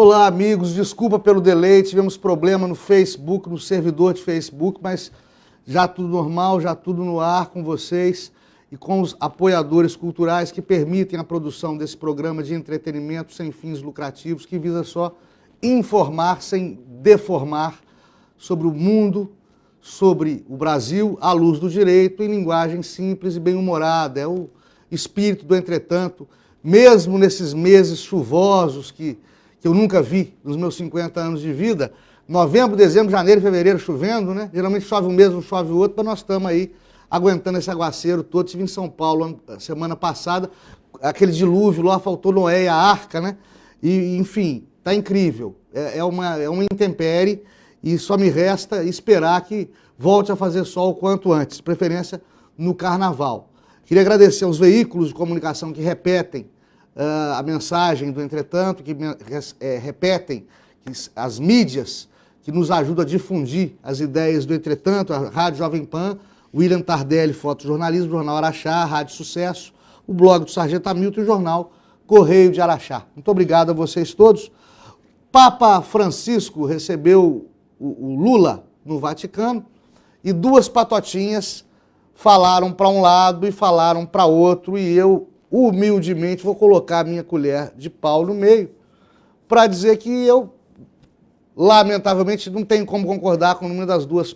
Olá, amigos, desculpa pelo delay, tivemos problema no Facebook, no servidor de Facebook, mas já tudo normal, já tudo no ar com vocês e com os apoiadores culturais que permitem a produção desse programa de entretenimento sem fins lucrativos, que visa só informar sem deformar sobre o mundo, sobre o Brasil, à luz do direito, em linguagem simples e bem-humorada. É o espírito do entretanto, mesmo nesses meses chuvosos que eu nunca vi nos meus 50 anos de vida, novembro, dezembro, janeiro e fevereiro chovendo, né? Geralmente chove um mês, não chove o outro, mas nós estamos aí aguentando esse aguaceiro todo. Estive em São Paulo semana passada, aquele dilúvio lá, faltou Noé e a arca, né? E, enfim, tá incrível. É uma intempérie e só me resta esperar que volte a fazer sol o quanto antes, de preferência no carnaval. Queria agradecer aos veículos de comunicação que repetem a mensagem do Entretanto, que repetem as mídias que nos ajudam a difundir as ideias do Entretanto, a Rádio Jovem Pan, William Tardelli, Fotojornalismo, o Jornal Araxá, a Rádio Sucesso, o blog do Sargento Hamilton e o Jornal Correio de Araxá. Muito obrigado a vocês todos. Papa Francisco recebeu o Lula no Vaticano e duas patotinhas falaram para um lado e falaram para outro, e eu humildemente vou colocar a minha colher de pau no meio para dizer que eu, lamentavelmente, não tenho como concordar com nenhuma das duas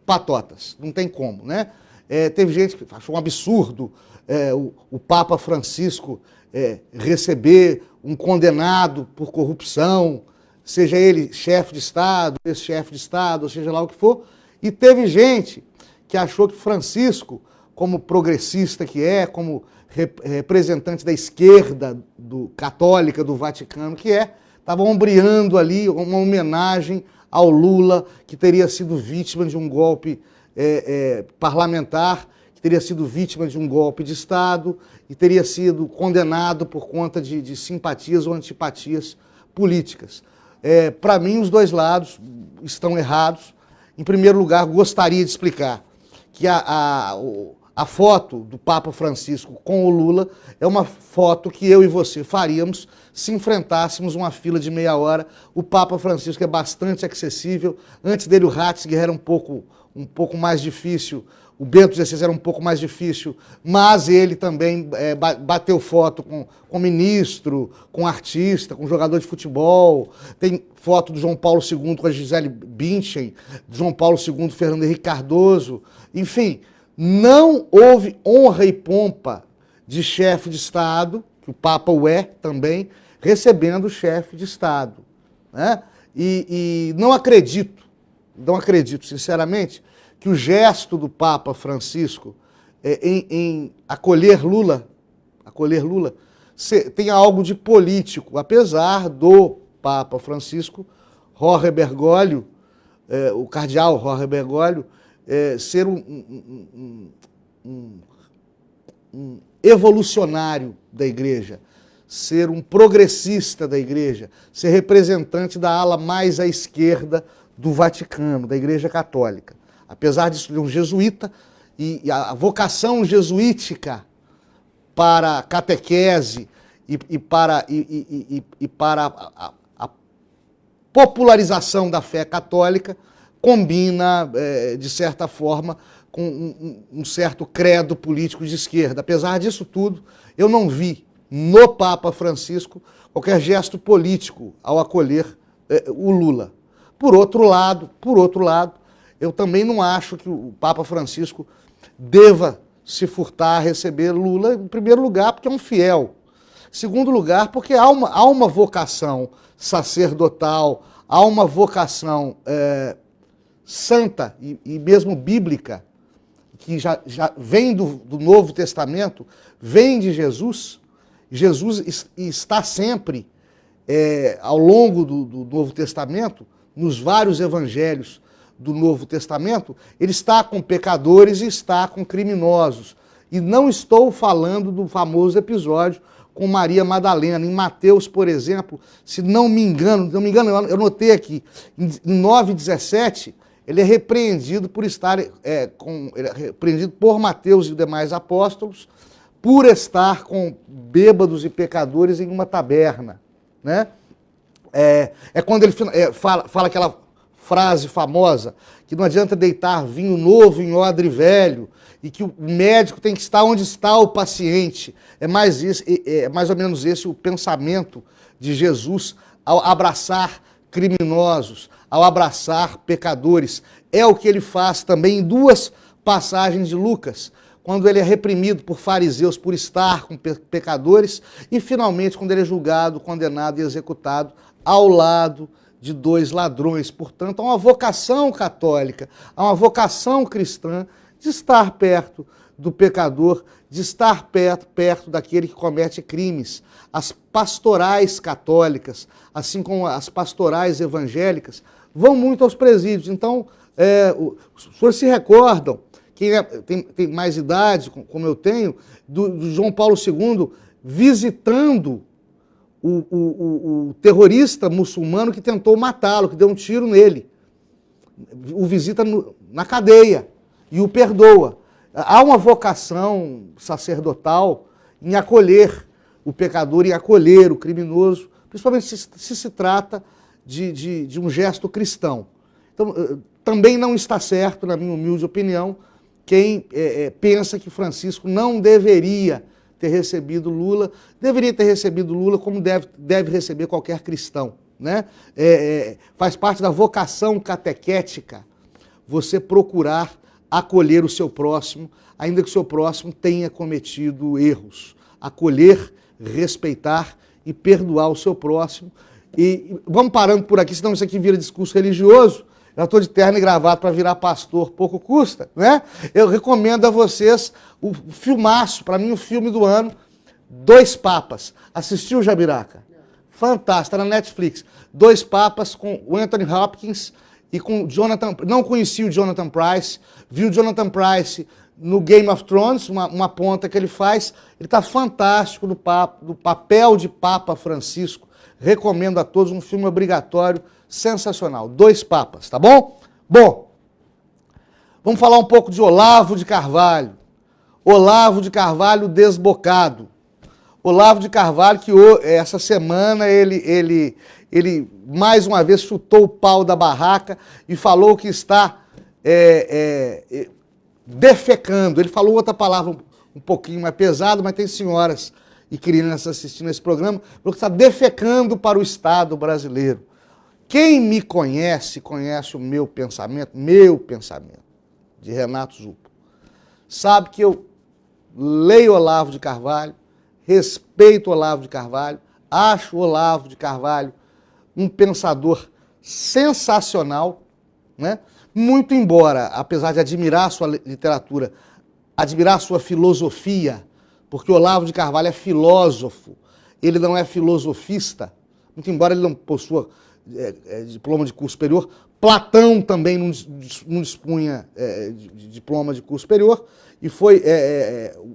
patotas. Não tem como, né? Teve gente que achou um absurdo o Papa Francisco receber um condenado por corrupção, seja ele chefe de Estado, ex-chefe de Estado, ou seja lá o que for. E teve gente que achou que Francisco, como progressista que como representante da esquerda católica do Vaticano que estava ombreando ali uma homenagem ao Lula, que teria sido vítima de um golpe parlamentar, que teria sido vítima de um golpe de Estado e teria sido condenado por conta de simpatias ou antipatias políticas. Para mim, os dois lados estão errados. Em primeiro lugar, gostaria de explicar que a foto do Papa Francisco com o Lula é uma foto que eu e você faríamos se enfrentássemos uma fila de meia hora. O Papa Francisco é bastante acessível. Antes dele, o Ratzinger era um pouco mais difícil, o Bento XVI era um pouco mais difícil, mas ele também bateu foto com ministro, com artista, com jogador de futebol. Tem foto do João Paulo II com a Gisele Bündchen, do João Paulo II, Fernando Henrique Cardoso. Enfim, não houve honra e pompa de chefe de Estado, que o Papa o também, recebendo o chefe de Estado, né? E não acredito, sinceramente, que o gesto do Papa Francisco em acolher Lula tenha algo de político, apesar do Papa Francisco, Jorge Bergoglio, o cardeal Jorge Bergoglio, ser um evolucionário da Igreja, ser um progressista da Igreja, ser representante da ala mais à esquerda do Vaticano, da Igreja Católica. Apesar de ser um jesuíta, e a vocação jesuítica para a catequese e para a popularização da fé católica combina, de certa forma, com um certo credo político de esquerda. Apesar disso tudo, eu não vi no Papa Francisco qualquer gesto político ao acolher o Lula. Por outro lado, eu também não acho que o Papa Francisco deva se furtar a receber Lula, em primeiro lugar, porque é um fiel. Em segundo lugar, porque há uma vocação sacerdotal, há uma vocação santa e mesmo bíblica, que já vem do Novo Testamento, vem de Jesus. Jesus está sempre, ao longo do Novo Testamento, nos vários evangelhos do Novo Testamento, ele está com pecadores e está com criminosos. E não estou falando do famoso episódio com Maria Madalena. Em Mateus, por exemplo, se não me engano, eu notei aqui, em 9,17, ele é repreendido por estar, ele é repreendido por Mateus e os demais apóstolos, por estar com bêbados e pecadores em uma taberna, né? É quando ele fala aquela frase famosa, que não adianta deitar vinho novo em odre velho, e que o médico tem que estar onde está o paciente. É mais ou menos esse o pensamento de Jesus ao abraçar criminosos, ao abraçar pecadores. É o que ele faz também em duas passagens de Lucas, quando ele é reprimido por fariseus por estar com pecadores, e finalmente quando ele é julgado, condenado e executado ao lado de dois ladrões. Portanto, há uma vocação católica, há uma vocação cristã de estar perto do pecador, de estar perto daquele que comete crimes. As pastorais católicas, assim como as pastorais evangélicas, vão muito aos presídios. Então, os senhores se recordam, quem tem mais idade, como eu tenho, do João Paulo II visitando o terrorista muçulmano que tentou matá-lo, que deu um tiro nele. O visita na cadeia e o perdoa. Há uma vocação sacerdotal em acolher o pecador e acolher o criminoso, principalmente se trata de um gesto cristão. Então, também não está certo, na minha humilde opinião, quem pensa que Francisco não deveria ter recebido Lula, deveria ter recebido Lula como deve receber qualquer cristão, né? Faz parte da vocação catequética você procurar acolher o seu próximo, ainda que o seu próximo tenha cometido erros. Acolher, respeitar e perdoar o seu próximo. E vamos parando por aqui, senão isso aqui vira discurso religioso. Já estou de terno e gravata para virar pastor, pouco custa, né? Eu recomendo a vocês o filmaço, para mim o filme do ano, Dois Papas. Assistiu, Jabiraca? Fantástico, está na Netflix. Dois Papas com o Anthony Hopkins e com Jonathan. Não conheci o Jonathan Pryce, vi o Jonathan Pryce no Game of Thrones, uma ponta que ele faz. Ele está fantástico do papel de Papa Francisco. Recomendo a todos, um filme obrigatório, sensacional. Dois Papas, tá bom? Bom, vamos falar um pouco de Olavo de Carvalho. Olavo de Carvalho desbocado. Olavo de Carvalho, que essa semana ele mais uma vez chutou o pau da barraca e falou que está defecando. Ele falou outra palavra um pouquinho mais pesada, mas tem senhoras e crianças assistindo esse programa, falou que está defecando para o Estado brasileiro. Quem me conhece, conhece o meu pensamento, de Renato Zupo. Sabe que eu leio Olavo de Carvalho, respeito Olavo de Carvalho, acho Olavo de Carvalho um pensador sensacional, né? Muito embora, apesar de admirar a sua literatura, admirar a sua filosofia, porque Olavo de Carvalho é filósofo, ele não é filosofista, muito embora ele não possua diploma de curso superior. Platão também não dispunha de diploma de curso superior, e foi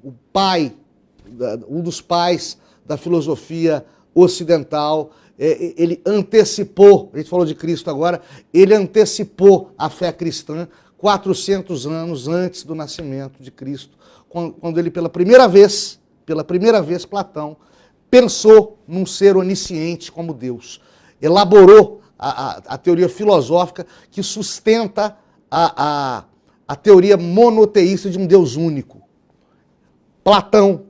o pai, um dos pais da filosofia ocidental. Ele antecipou, a gente falou de Cristo agora, ele antecipou a fé cristã 400 anos antes do nascimento de Cristo, quando ele pela primeira vez, Platão pensou num ser onisciente como Deus. Elaborou a teoria filosófica que sustenta a teoria monoteísta de um Deus único. Platão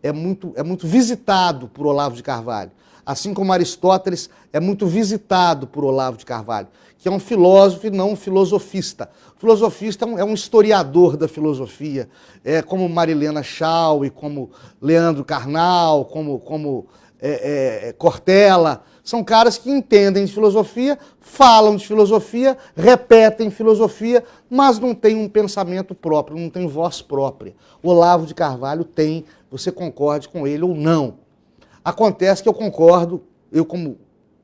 é muito visitado por Olavo de Carvalho, assim como Aristóteles é muito visitado por Olavo de Carvalho, que é um filósofo e não um filosofista. O filosofista é um historiador da filosofia, como Marilena Chau e como Leandro Carnal, como Cortella. São caras que entendem de filosofia, falam de filosofia, repetem filosofia, mas não têm um pensamento próprio, não têm voz própria. O Olavo de Carvalho tem, você concorde com ele ou não. Acontece que eu concordo, eu como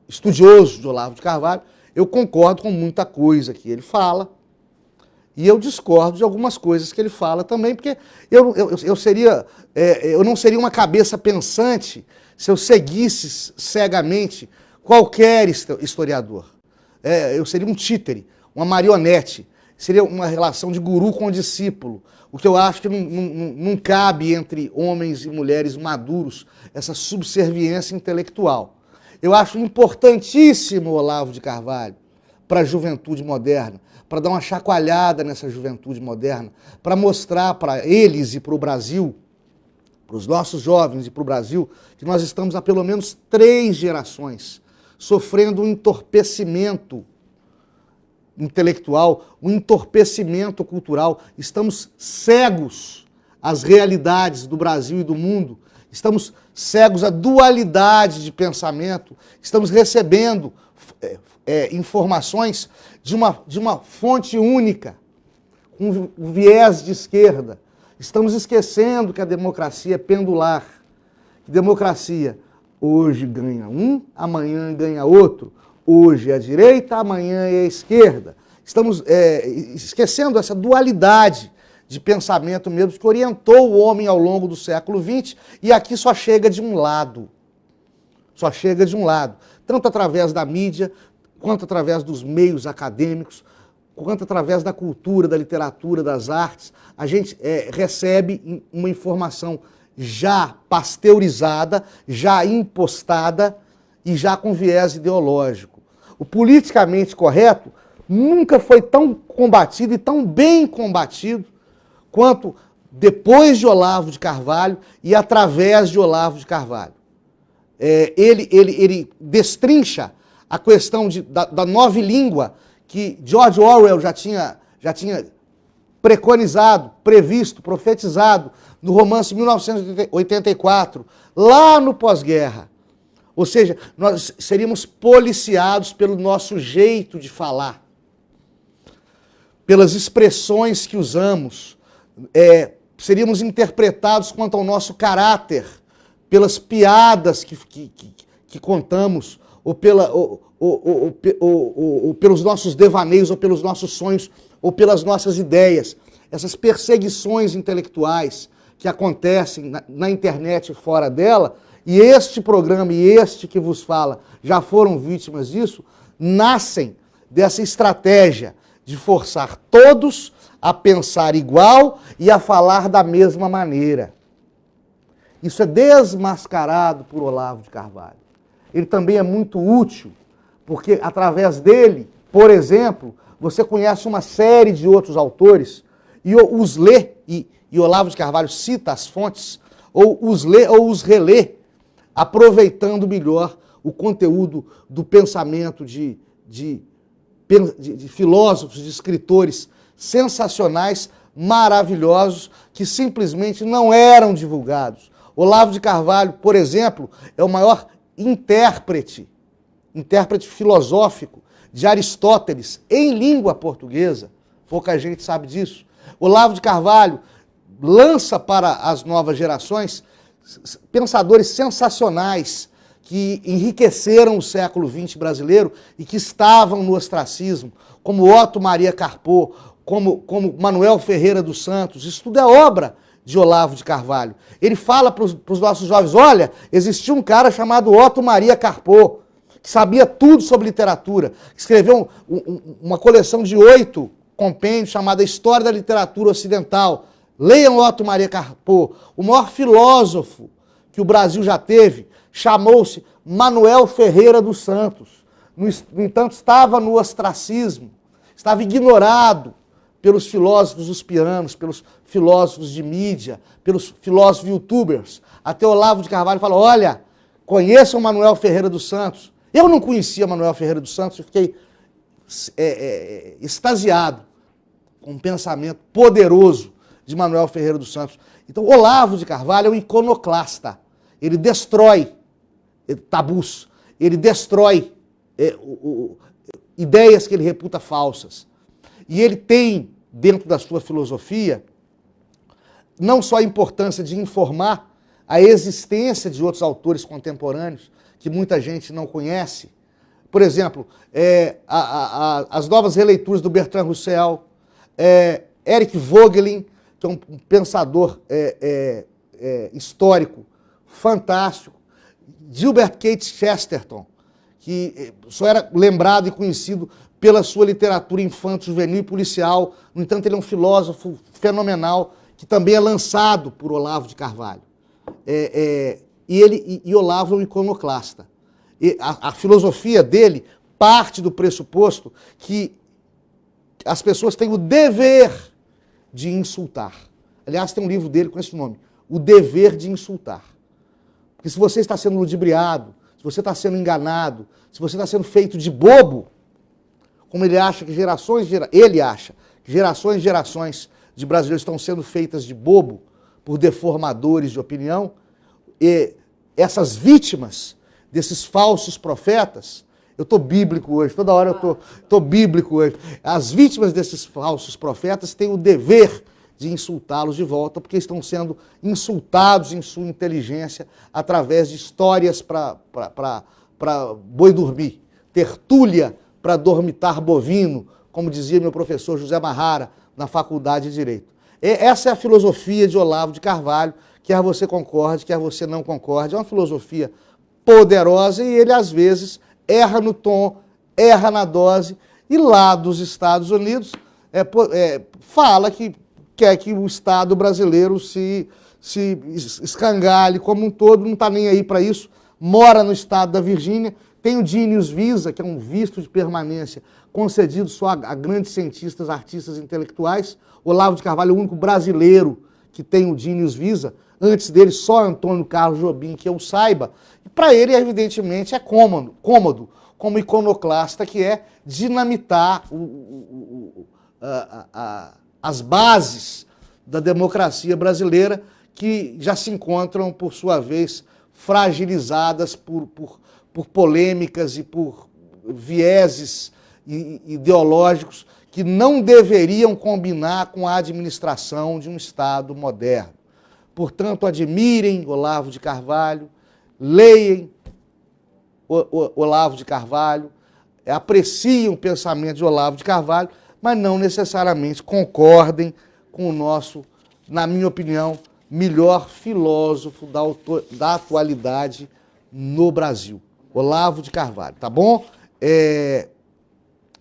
estudioso de Olavo de Carvalho, eu concordo com muita coisa que ele fala, e eu discordo de algumas coisas que ele fala também, porque eu não seria uma cabeça pensante se eu seguisse cegamente qualquer historiador. Eu seria um títere, uma marionete, seria uma relação de guru com discípulo, o que eu acho que não cabe entre homens e mulheres maduros, essa subserviência intelectual. Eu acho importantíssimo o Olavo de Carvalho para a juventude moderna, para dar uma chacoalhada nessa juventude moderna, para mostrar para eles e para o Brasil, para os nossos jovens e para o Brasil, que nós estamos há pelo menos 3 gerações sofrendo um entorpecimento intelectual, um entorpecimento cultural. Estamos cegos às realidades do Brasil e do mundo, estamos cegos à dualidade de pensamento, estamos recebendo informações de uma fonte única, com viés de esquerda. Estamos esquecendo que a democracia é pendular, que democracia hoje ganha um, amanhã ganha outro, hoje é a direita, amanhã é a esquerda. Estamos esquecendo essa dualidade de pensamento mesmo que orientou o homem ao longo do século XX, e aqui só chega de um lado. Só chega de um lado. Tanto através da mídia, quanto através dos meios acadêmicos, quanto através da cultura, da literatura, das artes, a gente recebe uma informação já pasteurizada, já impostada e já com viés ideológico. O politicamente correto nunca foi tão combatido e tão bem combatido quanto depois de Olavo de Carvalho e através de Olavo de Carvalho. Ele destrincha a questão da nova língua que George Orwell já tinha preconizado, previsto, profetizado no romance 1984, lá no pós-guerra. Ou seja, nós seríamos policiados pelo nosso jeito de falar, pelas expressões que usamos, seríamos interpretados quanto ao nosso caráter, pelas piadas que contamos, ou pelos nossos devaneios, ou pelos nossos sonhos, ou pelas nossas ideias. Essas perseguições intelectuais que acontecem na internet e fora dela, e este programa e este que vos fala já foram vítimas disso, nascem dessa estratégia de forçar todos a pensar igual e a falar da mesma maneira. Isso é desmascarado por Olavo de Carvalho. Ele também é muito útil, porque através dele, por exemplo, você conhece uma série de outros autores e os lê, e Olavo de Carvalho cita as fontes, ou os lê ou os relê, aproveitando melhor o conteúdo do pensamento de filósofos, de escritores sensacionais, maravilhosos, que simplesmente não eram divulgados. Olavo de Carvalho, por exemplo, é o maior intérprete filosófico de Aristóteles em língua portuguesa. Pouca gente sabe disso. Olavo de Carvalho lança para as novas gerações pensadores sensacionais que enriqueceram o século XX brasileiro e que estavam no ostracismo, como Otto Maria Carpo, como Manuel Ferreira dos Santos. Isso tudo é obra de Olavo de Carvalho. Ele fala para os nossos jovens, olha, existia um cara chamado Otto Maria Carpo, que sabia tudo sobre literatura, que escreveu uma coleção de 8 compêndios chamada História da Literatura Ocidental. Leiam Otto Maria Carpo. O maior filósofo que o Brasil já teve chamou-se Manuel Ferreira dos Santos. No entanto, estava no ostracismo, estava ignorado pelos filósofos dos pianos, pelos filósofos de mídia, pelos filósofos youtubers. Até Olavo de Carvalho falou, olha, conheçam Manuel Ferreira dos Santos. Eu não conhecia Manuel Ferreira dos Santos e fiquei extasiado com um pensamento poderoso de Manuel Ferreira dos Santos. Então, Olavo de Carvalho é um iconoclasta. Ele destrói tabus, ele destrói ideias que ele reputa falsas. E ele tem, dentro da sua filosofia, não só a importância de informar a existência de outros autores contemporâneos, que muita gente não conhece. Por exemplo, as novas releituras do Bertrand Russell, Eric Voegelin, que é um pensador histórico fantástico, Gilbert Keith Chesterton, que só era lembrado e conhecido pela sua literatura infanto-juvenil e policial. No entanto, ele é um filósofo fenomenal, que também é lançado por Olavo de Carvalho. E Olavo é um iconoclasta. A filosofia dele parte do pressuposto que as pessoas têm o dever de insultar. Aliás, tem um livro dele com esse nome, O Dever de Insultar. Porque se você está sendo ludibriado, se você está sendo enganado, se você está sendo feito de bobo, como ele acha que gerações e gerações de brasileiros estão sendo feitas de bobo por deformadores de opinião, e essas vítimas desses falsos profetas, eu estou bíblico hoje, toda hora eu estou bíblico hoje, as vítimas desses falsos profetas têm o dever de insultá-los de volta, porque estão sendo insultados em sua inteligência através de histórias para boi dormir, tertúlia para dormitar bovino, como dizia meu professor José Marrara, na Faculdade de Direito. Essa é a filosofia de Olavo de Carvalho, quer você concorde, quer você não concorde, é uma filosofia poderosa e ele, às vezes, erra no tom, erra na dose, e lá dos Estados Unidos fala que quer que o Estado brasileiro se escangale como um todo, não está nem aí para isso, mora no estado da Virgínia, tem o Genius Visa, que é um visto de permanência concedido só a grandes cientistas, artistas intelectuais. Olavo de Carvalho é o único brasileiro que tem o Genius Visa, antes dele só Antônio Carlos Jobim, que eu saiba. E para ele, evidentemente, é cômodo, como iconoclasta que é, dinamitar as bases da democracia brasileira, que já se encontram, por sua vez, fragilizadas por polêmicas e por vieses ideológicos que não deveriam combinar com a administração de um Estado moderno. Portanto, admirem Olavo de Carvalho, leem Olavo de Carvalho, apreciem o pensamento de Olavo de Carvalho, mas não necessariamente concordem com o nosso, na minha opinião, melhor filósofo da atualidade no Brasil, Olavo de Carvalho, tá bom?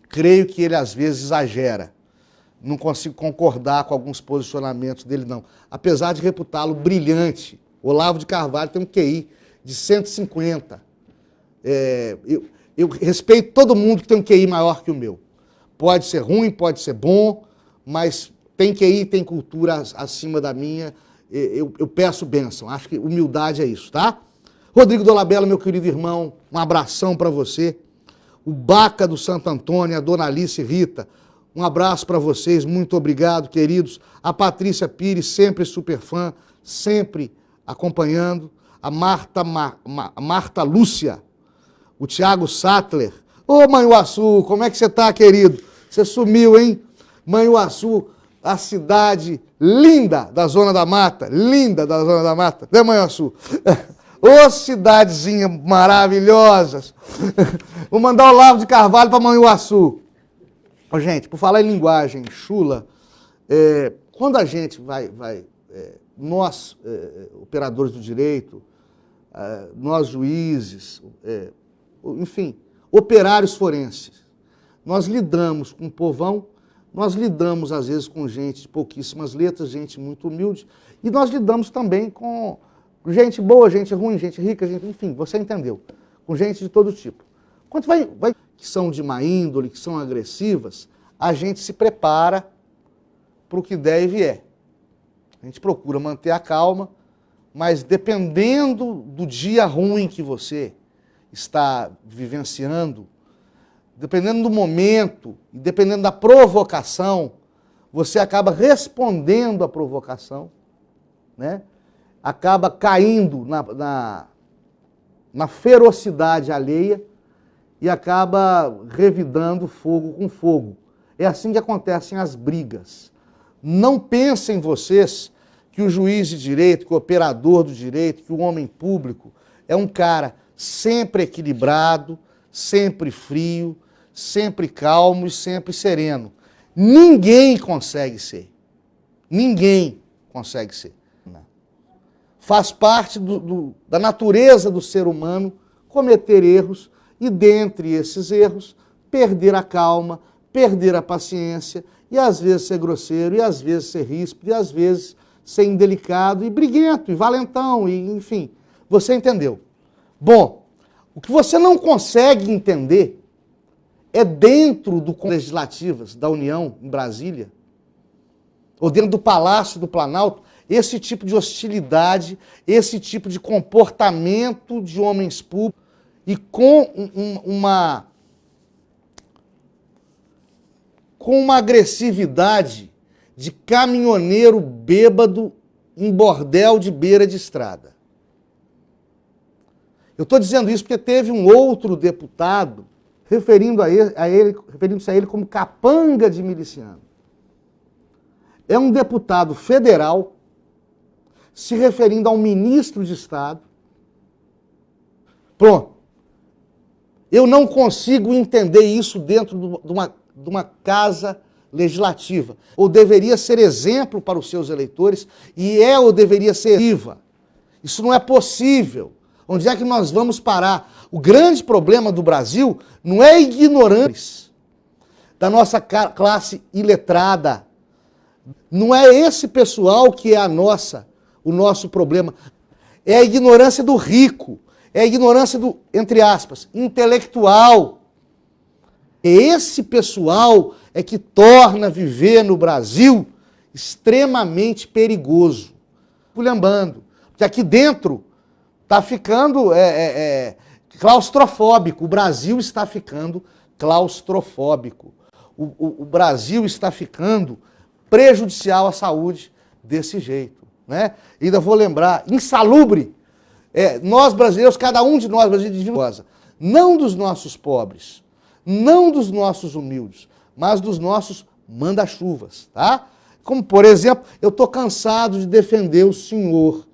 Creio que ele às vezes exagera, não consigo concordar com alguns posicionamentos dele não, apesar de reputá-lo brilhante. Olavo de Carvalho tem um QI de 150, eu respeito todo mundo que tem um QI maior que o meu, pode ser ruim, pode ser bom, mas tem QI, tem cultura acima da minha, eu peço bênção, acho que humildade é isso, tá? Rodrigo Dolabella, meu querido irmão, um abração para você. O Baca do Santo Antônio, a Dona Alice Rita, um abraço para vocês, muito obrigado, queridos. A Patrícia Pires, sempre super fã, sempre acompanhando. A Marta Lúcia, o Tiago Sattler. Ô, Manhuaçu, como é que você tá, querido? Você sumiu, hein? Manhuaçu, a cidade linda da Zona da Mata, né, Manhuaçu? Ô, cidadezinha maravilhosas! Vou mandar o Olavo de Carvalho para Manhuaçu. Ô, gente, por falar em linguagem chula, quando a gente nós, operadores do direito, nós juízes, enfim, operários forenses, nós lidamos com o povão, nós lidamos às vezes com gente de pouquíssimas letras, gente muito humilde, e nós lidamos também com gente boa, gente ruim, gente rica, enfim, você entendeu. Com gente de todo tipo. Quando que são de má índole, que são agressivas, a gente se prepara para o que der e vier. A gente procura manter a calma, mas dependendo do dia ruim que você está vivenciando, dependendo do momento, dependendo da provocação, você acaba respondendo à provocação, né? Acaba caindo na ferocidade alheia e acaba revidando fogo com fogo. É assim que acontecem as brigas. Não pensem vocês que o juiz de direito, que o operador do direito, que o homem público é um cara sempre equilibrado, sempre frio, sempre calmo e sempre sereno. Ninguém consegue ser. Ninguém consegue ser. Faz parte da natureza do ser humano cometer erros e, dentre esses erros, perder a calma, perder a paciência e, às vezes, ser grosseiro, e, às vezes, ser ríspido, e, às vezes, ser indelicado e briguento, e valentão, e enfim. Você entendeu? Bom, O que você não consegue entender é dentro do legislativas da União, em Brasília, ou dentro do Palácio do Planalto, esse tipo de hostilidade, esse tipo de comportamento de homens públicos e com uma agressividade de caminhoneiro bêbado em bordel de beira de estrada. Eu estou dizendo isso porque teve um outro deputado referindo-se a ele como capanga de miliciano. É um deputado federal se referindo a um ministro de Estado. Pronto. Eu não consigo entender isso dentro de uma casa legislativa. Ou deveria ser exemplo para os seus eleitores, ou deveria ser viva. Isso não é possível. Onde é que nós vamos parar? O grande problema do Brasil não é ignorância da nossa classe iletrada. Não é esse pessoal que é o nosso problema. É a ignorância do rico. É a ignorância do, entre aspas, intelectual. Esse pessoal é que torna viver no Brasil extremamente perigoso. Lembrando que aqui dentro está ficando claustrofóbico. O Brasil está ficando claustrofóbico. O Brasil está ficando prejudicial à saúde desse jeito, né? Ainda vou lembrar, insalubre. Nós brasileiros, cada um de nós brasileiros, não dos nossos pobres, não dos nossos humildes, mas dos nossos manda-chuvas, tá? Como, por exemplo, eu estou cansado de defender o senhor,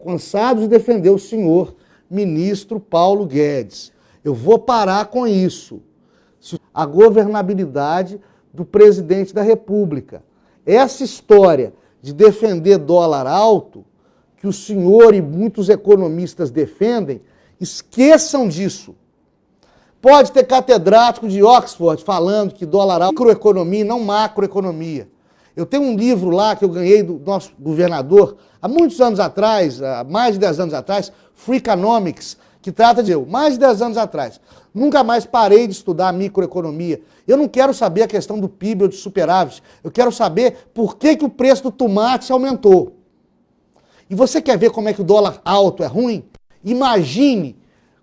cansado de defender o senhor ministro Paulo Guedes. Eu vou parar com isso. A governabilidade do presidente da República. Essa história de defender dólar alto, que o senhor e muitos economistas defendem, esqueçam disso. Pode ter catedrático de Oxford falando que dólar alto é microeconomia e não macroeconomia. Eu tenho um livro lá que eu ganhei do nosso governador há muitos anos atrás, há mais de 10 anos atrás, Freakonomics, que trata de mais de 10 anos atrás. Nunca mais parei de estudar microeconomia. Eu não quero saber a questão do PIB ou de superávit. Eu quero saber por que o preço do tomate aumentou. E você quer ver como é que o dólar alto é ruim? Imagine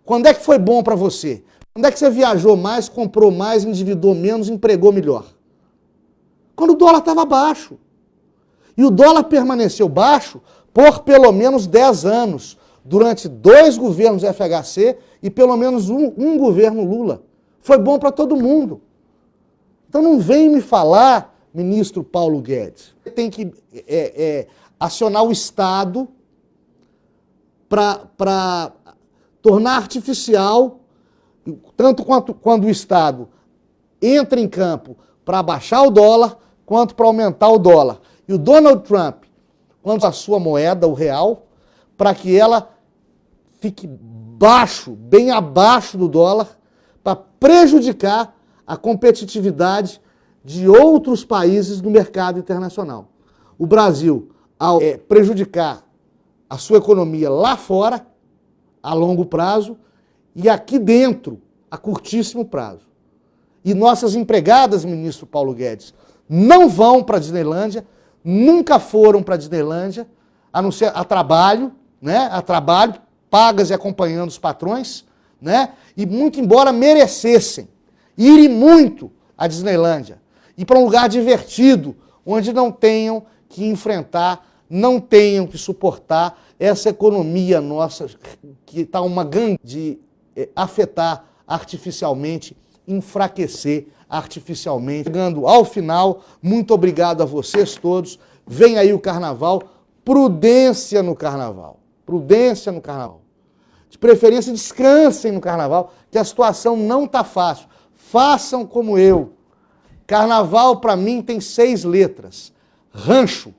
quando é que foi bom para você. Quando é que você viajou mais, comprou mais, endividou menos, empregou melhor? Quando o dólar estava baixo. E o dólar permaneceu baixo por pelo menos 10 anos, durante 2 governos FHC e pelo menos um governo Lula. Foi bom para todo mundo. Então não vem me falar, ministro Paulo Guedes, tem que acionar o Estado para tornar artificial, tanto quando o Estado entra em campo para baixar o dólar, quanto para aumentar o dólar. E o Donald Trump, quanto a sua moeda, o real, para que ela fique baixo, bem abaixo do dólar, para prejudicar a competitividade de outros países no mercado internacional. O Brasil, ao prejudicar a sua economia lá fora, a longo prazo, e aqui dentro, a curtíssimo prazo. E nossas empregadas, ministro Paulo Guedes, não vão para a Disneylândia, nunca foram para a Disneylândia, a não ser a trabalho, né? A trabalho, pagas e acompanhando os patrões, né? E muito embora merecessem irem muito à Disneylândia, ir para um lugar divertido, onde não tenham que enfrentar, não tenham que suportar essa economia nossa, que está uma gangue de afetar artificialmente, enfraquecer artificialmente. Chegando ao final, muito obrigado a vocês todos. Vem aí o Carnaval, prudência no Carnaval. Prudência no Carnaval. De preferência, descansem no Carnaval, que a situação não está fácil. Façam como eu. Carnaval, para mim, tem 6 letras. Rancho,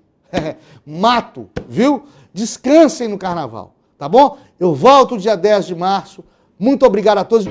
mato, viu? Descansem no Carnaval, tá bom? Eu volto dia 10 de março. Muito obrigado a todos.